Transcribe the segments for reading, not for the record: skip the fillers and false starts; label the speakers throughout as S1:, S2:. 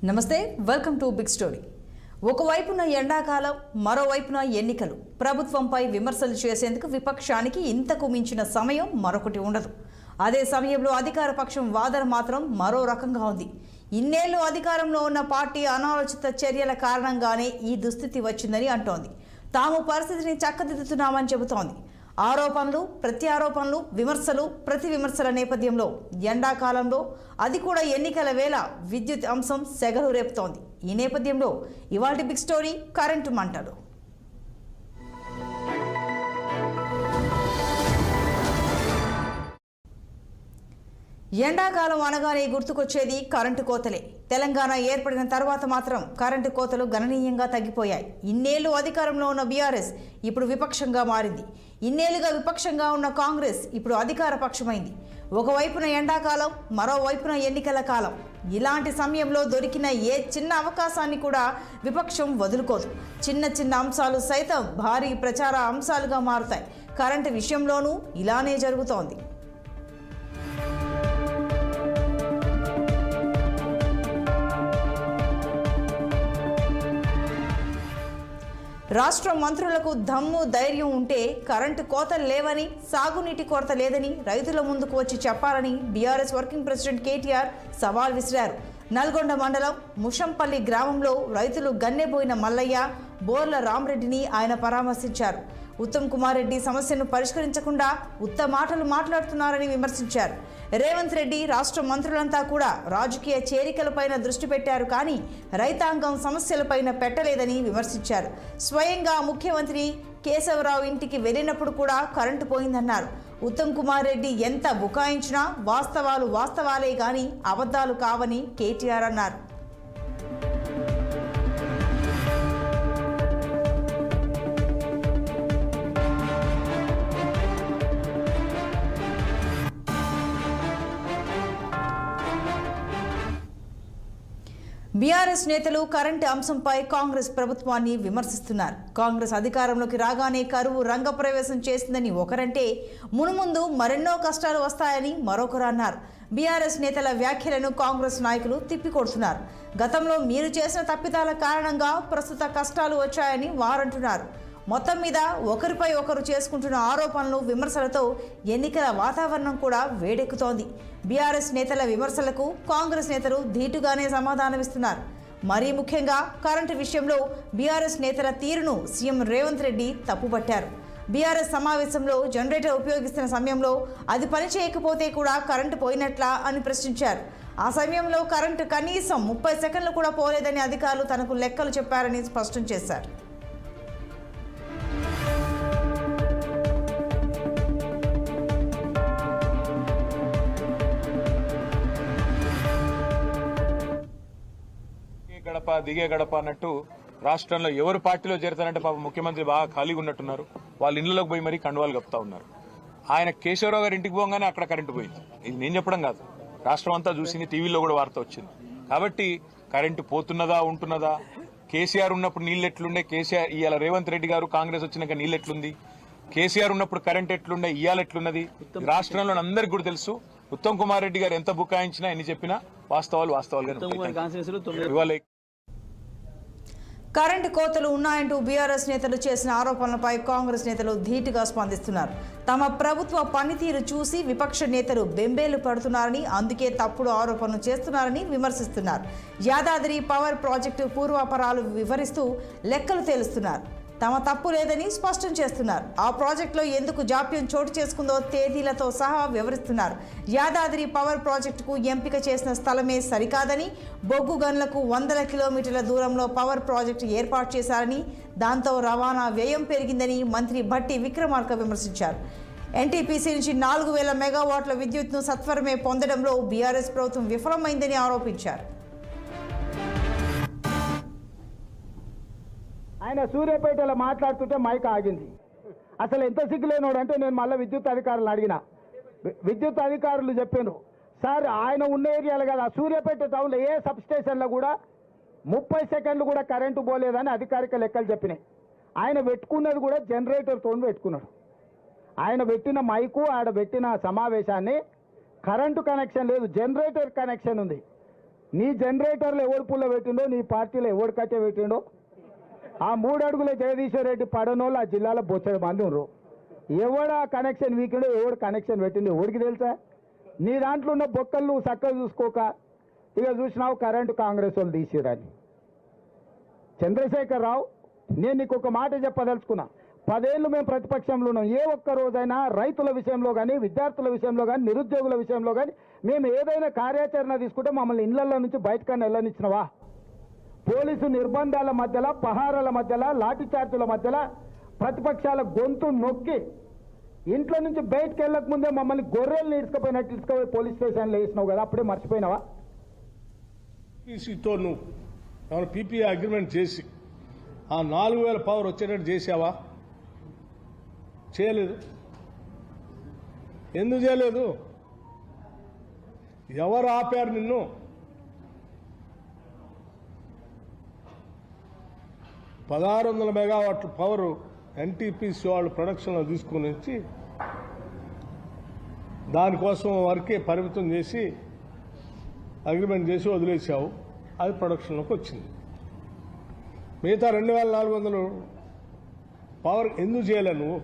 S1: నమస్తే welcome to big story. ఒకవైపున ఎండాకాలం, మరోవైపున ఎన్నికలు. ప్రభుత్వంపై విమర్శలు చేసేందుకు విపక్షానికి ఇంతకు మించిన సమయం మరొకటి ఉండదు. అదే సమయంలో అధికార పక్షం వాదన మాత్రం మరో రకంగా ఉంది. ఇన్నేళ్లు అధికారంలో ఉన్న పార్టీ అనాలోచిత చర్యల కారణంగానే ఈ దుస్థితి వచ్చిందని అంటోంది. తాము పరిస్థితిని చక్కదిద్దుతున్నామని చెబుతోంది. ఆరోపణలు, ప్రత్యారోపణలు, విమర్శలు, ప్రతి విమర్శల నేపథ్యంలో ఎండాకాలంలో, అది కూడా ఎన్నికల వేళ విద్యుత్ అంశం సెగలు రేపుతోంది. ఈ నేపథ్యంలో ఇవాల్టి బిగ్ స్టోరీ కరెంటు మంటలు. ఎండాకాలం అనగానే గుర్తుకొచ్చేది కరెంటు కోతలే. తెలంగాణ ఏర్పడిన తర్వాత మాత్రం కరెంటు కోతలు గణనీయంగా తగ్గిపోయాయి. ఇన్నేళ్లు అధికారంలో ఉన్న బీఆర్ఎస్ ఇప్పుడు విపక్షంగా మారింది. ఇన్నేళ్లుగా విపక్షంగా ఉన్న కాంగ్రెస్ ఇప్పుడు అధికార పక్షమైంది. ఒకవైపున ఎండాకాలం, మరోవైపున ఎన్నికల కాలం. ఇలాంటి సమయంలో దొరికిన ఏ చిన్న అవకాశాన్ని కూడా విపక్షం వదులుకోదు. చిన్న చిన్న అంశాలు సైతం భారీ ప్రచార అంశాలుగా మారుతాయి. కరెంటు విషయంలోనూ ఇలానే జరుగుతోంది. రాష్ట్ర మంత్రులకు దమ్ము ధైర్యం ఉంటే కరెంటు కోతలు లేవని, సాగునీటి కొరత లేదని రైతుల ముందుకు వచ్చి చెప్పాలని బీఆర్ఎస్ వర్కింగ్ ప్రెసిడెంట్ కేటీఆర్ సవాల్ విసిరారు. నల్గొండ మండలం ముషంపల్లి గ్రామంలో రైతులు గన్నెబోయిన మల్లయ్య, బోర్ల రామరెడ్డిని ఆయన పరామర్శించారు. ఉత్తమ్ కుమార్ రెడ్డి సమస్యను పరిష్కరించకుండా ఉత్త మాటలు మాట్లాడుతున్నారని విమర్శించారు. రేవంత్ రెడ్డి, రాష్ట్ర మంత్రులంతా కూడా రాజకీయ చేరికలపైన దృష్టి పెట్టారు, కానీ రైతాంగం సమస్యలపైన పెట్టలేదని విమర్శించారు. స్వయంగా ముఖ్యమంత్రి కేశవరావు ఇంటికి వెళ్ళినప్పుడు కూడా కరెంటు పోయిందన్నారు. ఉత్తమ్ కుమార్ రెడ్డి ఎంత బుకాయించినా వాస్తవాలు వాస్తవాలే కానీ అబద్ధాలు కావని కేటీఆర్ అన్నారు. బీఆర్ఎస్ నేతలు కరెంటు అంశంపై కాంగ్రెస్ ప్రభుత్వాన్ని విమర్శిస్తున్నారు. కాంగ్రెస్ అధికారంలోకి రాగానే కరువు రంగప్రవేశం చేసిందని ఒకరంటే, మునుముందు మరెన్నో కష్టాలు వస్తాయని మరొకరు అన్నారు. బీఆర్ఎస్ నేతల వ్యాఖ్యలను కాంగ్రెస్ నాయకులు తిప్పికొడుతున్నారు. గతంలో మీరు చేసిన తప్పిదాల కారణంగా ప్రస్తుత కష్టాలు వచ్చాయని వారంటున్నారు. మొత్తం మీద ఒకరిపై ఒకరు చేసుకుంటున్న ఆరోపణలు, విమర్శలతో ఎన్నికల వాతావరణం కూడా వేడెక్కుతోంది. బీఆర్ఎస్ నేతల విమర్శలకు కాంగ్రెస్ నేతలు ధీటుగానే సమాధానమిస్తున్నారు. మరీ ముఖ్యంగా కరెంటు విషయంలో బీఆర్ఎస్ నేతల తీరును సీఎం రేవంత్ రెడ్డి తప్పుపట్టారు. బీఆర్ఎస్ సమావేశంలో జనరేటర్ ఉపయోగిస్తున్న సమయంలో అది పనిచేయకపోతే కూడా కరెంటు పోయినట్లా అని ప్రశ్నించారు. ఆ సమయంలో కరెంటు కనీసం 30 సెకండ్లు కూడా పోలేదని అధికారులు తనకు లెక్కలు చెప్పారని స్పష్టం చేశారు.
S2: గడప దిగే గడప అన్నట్టు రాష్ట్రంలో ఎవరు పార్టీలో చేరతారంటే పాప ముఖ్యమంత్రి బాగా ఖాళీగా ఉన్నట్టున్నారు. వాళ్ళ ఇళ్లలోకి పోయి మరీ కండువాలు కప్పుతా ఉన్నారు. ఆయన కేశవరావు గారి ఇంటికి పోగానే అక్కడ కరెంటు పోయింది. ఇది నేను చెప్పడం కాదు, రాష్ట్రం అంతా చూసింది, టీవీలో కూడా వార్త వచ్చింది. కాబట్టి కరెంటు పోతున్నదా ఉంటున్నదా, కేసీఆర్ ఉన్నప్పుడు నీళ్ళు ఎట్లుండే, కేసీఆర్ ఇవాళ రేవంత్ రెడ్డి గారు కాంగ్రెస్ వచ్చినాక నీళ్ళు ఎట్లుంది, కేసీఆర్ ఉన్నప్పుడు కరెంట్ ఎట్లుండే, ఇవాళ ఎట్లున్నది రాష్ట్రంలో అందరికీ కూడా తెలుసు. ఉత్తమ్ కుమార్ రెడ్డి గారు ఎంత బుకాయించినా ఎన్ని చెప్పినా వాస్తవాలుగా.
S1: కరెంటు కోతలు ఉన్నాయంటూ బీఆర్ఎస్ నేతలు చేసిన ఆరోపణలపై కాంగ్రెస్ నేతలు ధీటుగా స్పందిస్తున్నారు. తమ ప్రభుత్వ పనితీరు చూసి విపక్ష నేతలు బెంబేలు పడుతున్నారని, అందుకే తప్పుడు ఆరోపణలు చేస్తున్నారని విమర్శిస్తున్నారు. యాదాద్రి పవర్ ప్రాజెక్టు పూర్వాపరాలు వివరిస్తూ లెక్కలు తేలుస్తున్నారు. తమ తప్పు లేదని స్పష్టం చేస్తున్నారు. ఆ ప్రాజెక్టులో ఎందుకు జాప్యం చోటు చేసుకుందో తేదీలతో సహా వివరిస్తున్నారు. యాదాద్రి పవర్ ప్రాజెక్టుకు ఎంపిక చేసిన స్థలమే సరికాదని, బొగ్గు గన్లకు 100 కిలోమీటర్ల దూరంలో పవర్ ప్రాజెక్టు ఏర్పాటు చేశారని, దాంతో రవాణా వ్యయం పెరిగిందని మంత్రి భట్టి విక్రమార్క విమర్శించారు. ఎన్టీపీసీ నుంచి 4000 మెగావాట్ల విద్యుత్ను సత్వరమే పొందడంలో బీఆర్ఎస్ ప్రభుత్వం విఫలమైందని ఆరోపించారు.
S3: ఆయన సూర్యాపేటలో మాట్లాడుతుంటే మైక్ ఆగింది. అసలు ఎంత సిగ్గులేనోడు అంటే, నేను మళ్ళీ విద్యుత్ అధికారులు అడిగిన, విద్యుత్ అధికారులు చెప్పాను, సార్ ఆయన ఉన్న ఏరియాలో కదా, సూర్యాపేట టౌన్లో ఏ సబ్ స్టేషన్లో కూడా 30 సెకండ్లు కూడా కరెంటు పోలేదని అధికారిక లెక్కలు చెప్పినాయి. ఆయన పెట్టుకున్నది కూడా జనరేటర్తో పెట్టుకున్నాడు. ఆయన పెట్టిన మైకు, ఆడ పెట్టిన సమావేశాన్ని కరెంటు కనెక్షన్ లేదు, జనరేటర్ కనెక్షన్ ఉంది. నీ జనరేటర్లు ఎవడు పుల్ల పెట్టిండో, నీ పార్టీలో ఎవడు కట్టె పెట్టిండో, ఆ 3 అడుగుల జగదీశ్వర్ రెడ్డి పడనోళ్ళు ఆ జిల్లాలో బొచ్చడి మంది ఉన్నారు. ఎవడా కనెక్షన్ వీకిండో, ఎవడు కనెక్షన్ పెట్టిండో ఎవడికి తెలుసా? నీ దాంట్లో ఉన్న బొక్కలు నువ్వు చక్కగా చూసుకోక ఇక చూసినావు కరెంటు కాంగ్రెస్ వాళ్ళు తీసిరని. చంద్రశేఖర్ రావు, నేను నీకు ఒక మాట చెప్పదలుచుకున్నా. 10 ఏళ్ళు మేము ప్రతిపక్షంలో ఉన్నాం. ఏ ఒక్క రోజైనా రైతుల విషయంలో కానీ, విద్యార్థుల విషయంలో కానీ, నిరుద్యోగుల విషయంలో కానీ మేము ఏదైనా కార్యాచరణ తీసుకుంటే మమ్మల్ని ఇళ్లలో నుంచి బయటకన్నా వెళ్ళనిచ్చినవా? పోలీసు నిర్బంధాల మధ్యలో, పహారాల మధ్యలో, లాఠీ చార్జీల మధ్యలో ప్రతిపక్షాల గొంతు నొక్కి ఇంట్లో నుంచి బయటకు వెళ్ళక ముందే మమ్మల్ని గొర్రెలు నీడ్చుకుపోయినట్టు తీసుకుపోయి పోలీస్ స్టేషన్లో వేసినావు కదా, అప్పుడే మర్చిపోయినావా?
S4: పీసీతో నువ్వు ఏమైనా పీపీఏ అగ్రిమెంట్ చేసి ఆ 4000 పవర్ వచ్చేటట్టు చేసావా? చేయలేదు. ఎందుకు చేయలేదు? ఎవరు ఆపారు నిన్ను? $1600 మెగావాట్ల పవర్ ఎన్టీపీసీ వాళ్ళు ప్రొడక్షన్లో తీసుకుని వచ్చి దానికోసం వరకే పరిమితం చేసి అగ్రిమెంట్ చేసి వదిలేసావు. అది ప్రొడక్షన్లోకి వచ్చింది. మిగతా 2400 పవర్ ఎందుకు చేయలే నువ్వు?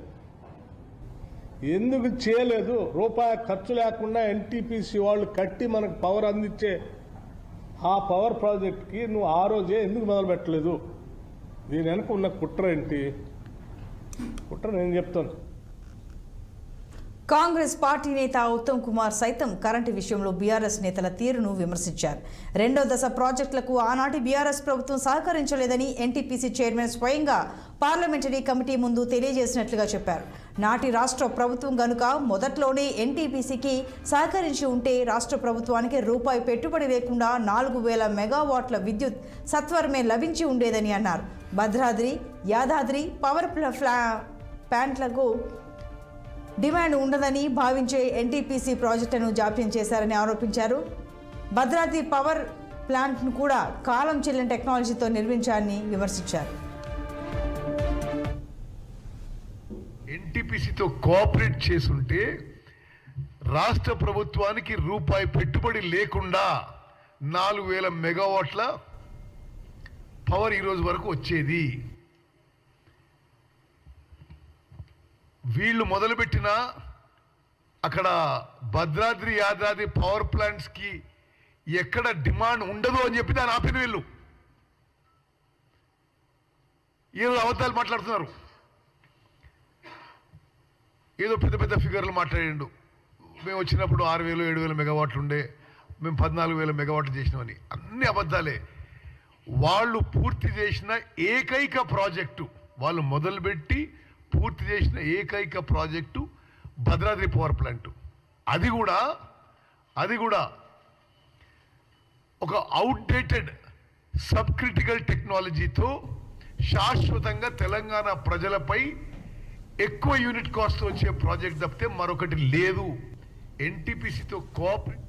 S4: ఎందుకు చేయలేదు? రూపాయి ఖర్చు లేకుండా ఎన్టీపీసీ వాళ్ళు కట్టి మనకు పవర్ అందించే ఆ పవర్ ప్రాజెక్ట్కి నువ్వు ఆ రోజే ఎందుకు మొదలు పెట్టలేదు? దీని వెనక ఉన్న కుట్ర ఏంటి? కుట్ర నేను చెప్తాను.
S1: కాంగ్రెస్ పార్టీ నేత ఉత్తమ్ కుమార్ సైతం కరెంటు విషయంలో బీఆర్ఎస్ నేతల తీరును విమర్శించారు. 2వ దశ ప్రాజెక్టులకు ఆనాటి బీఆర్ఎస్ ప్రభుత్వం సహకరించలేదని ఎన్టీపీసీ చైర్మన్ స్వయంగా పార్లమెంటరీ కమిటీ ముందు తెలియజేసినట్లుగా చెప్పారు. నాటి రాష్ట్ర ప్రభుత్వం గనుక మొదట్లోనే ఎన్టీపీసీకి సహకరించి ఉంటే రాష్ట్ర ప్రభుత్వానికి రూపాయి పెట్టుబడి లేకుండా 4000 మెగావాట్ల విద్యుత్ సత్వరమే లభించి ఉండేదని అన్నారు. భద్రాద్రి, యాదాద్రి పవర్ ప్లాంట్లకు డిమాండ్ ఉండదని భావించే ఎన్టీపీసీ ప్రాజెక్టును జాప్యం చేశారని ఆరోపించారు. భద్రాద్రి పవర్ ప్లాంట్ను కూడా కాలం చెల్లిన టెక్నాలజీతో నిర్మించారని విమర్శించారు.
S5: ఎన్టీపీసీతో కోఆపరేట్ చేసుంటే రాష్ట్ర ప్రభుత్వానికి రూపాయి పెట్టుబడి లేకుండా 4000 మెగావాట్ల పవర్ ఈరోజు వరకు వచ్చేది. వీళ్ళు మొదలుపెట్టిన అక్కడ భద్రాద్రి, యాదాద్రి పవర్ ప్లాంట్స్కి ఎక్కడ డిమాండ్ ఉండదు అని చెప్పి దాన్ని ఆపిన వీళ్ళు ఏదో అబద్ధాలు మాట్లాడుతున్నారు. ఏదో పెద్ద పెద్ద ఫిగర్లు మాట్లాడిండు. మేము వచ్చినప్పుడు 6000 7000 మెగావాట్లు ఉండే, మేము 14000 మెగావాట్లు చేసినామని. అన్ని అబద్ధాలే. వాళ్ళు పూర్తి చేసిన ఏకైక ప్రాజెక్టు, వాళ్ళు మొదలుపెట్టి పూర్తి చేసిన ఏకైక ప్రాజెక్టు భద్రాద్రి పవర్ ప్లాంట్. అది కూడా ఒక అవుట్డేటెడ్ సబ్ క్రిటికల్ టెక్నాలజీతో శాశ్వతంగా తెలంగాణ ప్రజలపై ఎక్కువ యూనిట్ కాస్ట్ వచ్చే ప్రాజెక్ట్ తప్పితే మరొకటి లేదు. ఎన్టీపీసీతో కోఆపరేట్.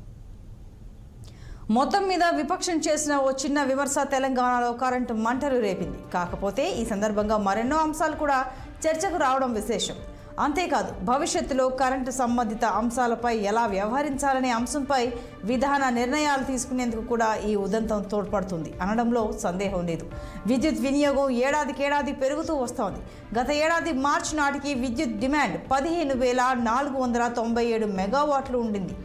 S1: మొత్తం మీద విపక్షం చేసిన ఓ చిన్న విమర్శ తెలంగాణలో కరెంటు మంటలు రేపింది. కాకపోతే ఈ సందర్భంగా మరెన్నో అంశాలు కూడా చర్చకు రావడం విశేషం. అంతేకాదు, భవిష్యత్తులో కరెంటు సంబంధిత అంశాలపై ఎలా వ్యవహరించాలనే అంశంపై విధాన నిర్ణయాలు తీసుకునేందుకు కూడా ఈ ఉదంతం తోడ్పడుతుంది అనడంలో సందేహం లేదు. విద్యుత్ వినియోగం ఏడాదికేడాది పెరుగుతూ వస్తోంది. గత ఏడాది మార్చి నాటికి విద్యుత్ డిమాండ్ 15,497 మెగావాట్లు ఉండింది.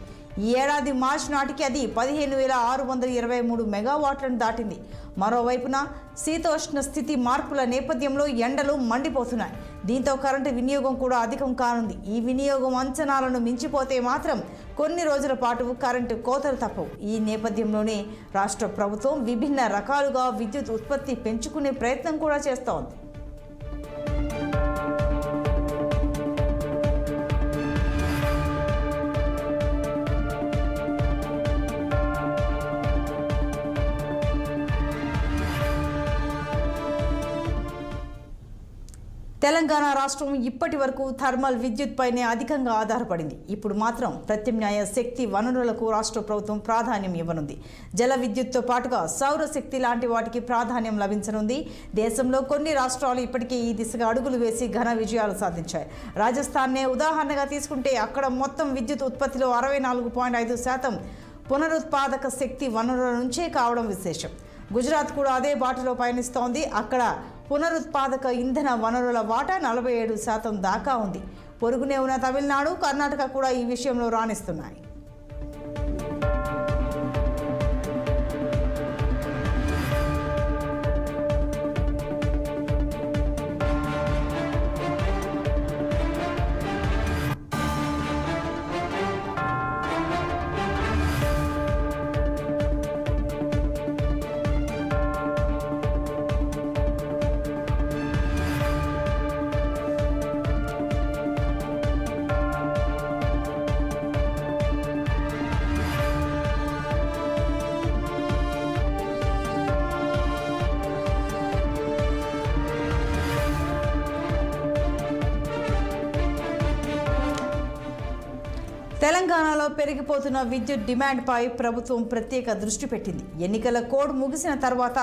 S1: ఈ ఏడాది మార్చి నాటికి అది 15,623 మెగావాట్లను దాటింది. మరోవైపున శీతోష్ణ స్థితి మార్పుల నేపథ్యంలో ఎండలు మండిపోతున్నాయి. దీంతో కరెంటు వినియోగం కూడా అధికం కానుంది. ఈ వినియోగం అంచనాలను మించిపోతే మాత్రం కొన్ని రోజుల పాటు కరెంటు కోతలు తప్పవు. ఈ నేపథ్యంలోనే రాష్ట్ర ప్రభుత్వం విభిన్న రకాలుగా విద్యుత్ ఉత్పత్తి పెంచుకునే ప్రయత్నం కూడా చేస్తోంది. తెలంగాణ రాష్ట్రం ఇప్పటి వరకు థర్మల్ విద్యుత్ పైనే అధికంగా ఆధారపడింది. ఇప్పుడు మాత్రం ప్రత్యామ్నాయ శక్తి వనరులకు రాష్ట్ర ప్రభుత్వం ప్రాధాన్యం ఇవ్వనుంది. జల విద్యుత్తో పాటుగా సౌరశక్తి లాంటి వాటికి ప్రాధాన్యం లభించనుంది. దేశంలో కొన్ని రాష్ట్రాలు ఇప్పటికే ఈ దిశగా అడుగులు వేసి ఘన విజయాలు సాధించాయి. రాజస్థాన్నే ఉదాహరణగా తీసుకుంటే అక్కడ మొత్తం విద్యుత్ ఉత్పత్తిలో 64.5% పునరుత్పాదక శక్తి వనరుల నుంచే కావడం విశేషం. గుజరాత్ కూడా అదే బాటలో పయనిస్తోంది. అక్కడ పునరుత్పాదక ఇంధన వనరుల వాటా 47% దాకా ఉంది. పొరుగునే ఉన్న తమిళనాడు, కర్ణాటక కూడా ఈ విషయంలో రాణిస్తున్నాయి. తెలంగాణలో పెరిగిపోతున్న విద్యుత్ డిమాండ్పై ప్రభుత్వం ప్రత్యేక దృష్టి పెట్టింది. ఎన్నికల కోడ్ ముగిసిన తర్వాత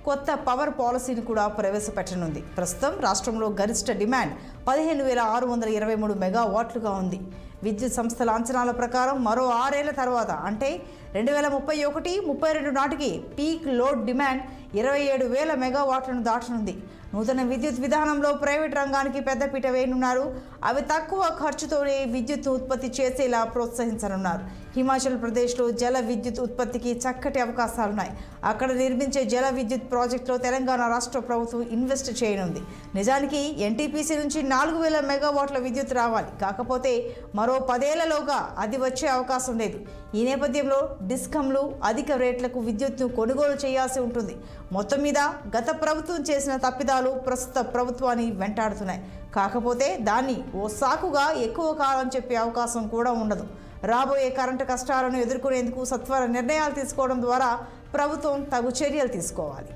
S1: కొత్త పవర్ పాలసీని కూడా ప్రవేశపెట్టనుంది. ప్రస్తుతం రాష్ట్రంలో గరిష్ట డిమాండ్ 15,623 మెగావాట్లుగా ఉంది. విద్యుత్ సంస్థల అంచనాల ప్రకారం మరో 6 ఏళ్ల తర్వాత అంటే 2031-32 నాటికి పీక్ లోడ్ డిమాండ్ 27,000 మెగావాట్లను దాటనుంది. నూతన విద్యుత్ విధానంలో ప్రైవేట్ రంగానికి పెద్దపీట వేయనున్నారు. అవి తక్కువ ఖర్చుతోనే విద్యుత్ ఉత్పత్తి చేసేలా ప్రోత్సహించనున్నారు. హిమాచల్ ప్రదేశ్లో జల విద్యుత్ ఉత్పత్తికి చక్కటి అవకాశాలున్నాయి. అక్కడ నిర్మించే జల విద్యుత్ ప్రాజెక్టులో తెలంగాణ రాష్ట్ర ప్రభుత్వం ఇన్వెస్ట్ చేయనుంది. నిజానికి ఎన్టీపీసీ నుంచి 4,000 మెగావాట్ల విద్యుత్ రావాలి. కాకపోతే మరో 10 ఏళ్లలోగా అది వచ్చే అవకాశం లేదు. ఈ నేపథ్యంలో డిస్కంలు అధిక రేట్లకు విద్యుత్ను కొనుగోలు చేయాల్సి ఉంటుంది. మొత్తం మీద గత ప్రభుత్వం చేసిన తప్పిదాలు ప్రస్తుత ప్రభుత్వాన్ని వెంటాడుతున్నాయి. కాకపోతే దాన్ని ఓ సాకుగా ఎక్కువ కాలం చెప్పే అవకాశం కూడా ఉండదు. రాబోయే కరెంటు కష్టాలను ఎదుర్కొనేందుకు సత్వర నిర్ణయాలు తీసుకోవడం ద్వారా ప్రభుత్వం తగు చర్యలు తీసుకోవాలి.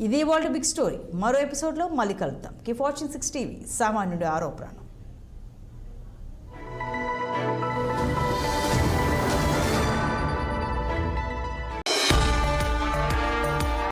S1: ఇది వాళ్ళ బిగ్ స్టోరీ. మరో ఎపిసోడ్లో మళ్ళీ కలుద్దాం. Keep watching 6 TV. సామాన్యుడి ఆరోపణ.